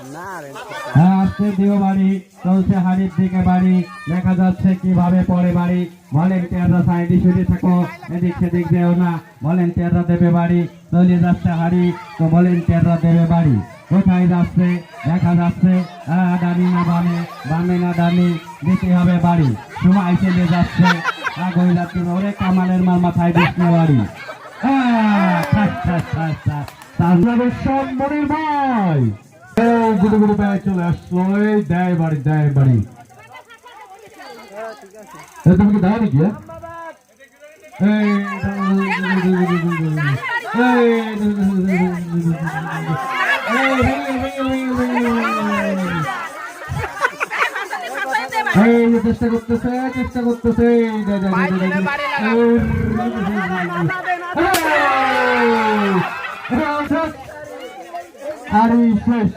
আসছে দিও বাড়ি, চলছে হাড়ির দিকে বাড়ি, দেখা যাচ্ছে কিভাবে পড়ে বাড়ি। ভলেন্টিয়াররা সাইডে সরে থাকো, এদিক সেদিক দেও না, ভলেন্টিয়াররা দেবে বাড়ি। চলে যাচ্ছে হাড়ি, তো ভলেন্টিয়াররা দেবে বাড়ি। কোথায় যাচ্ছে দেখা যাচ্ছে, ডানি না বামে, বামে না ডানি, দিতে হবে বাড়ি। সময় চলে যাচ্ছে, আগে যাচ্ছে ওরে কামালের মার মাথায় দিচ্ছে বাড়ি। মনির ভাই গুড়ি গুড়ি পায়ে চলে আসলো, দেয় বাড়ি দেয় বাড়ি। তুমি কি দেয় নাকি? চেষ্টা করতেছে চেষ্টা করতেছে আর শেষ।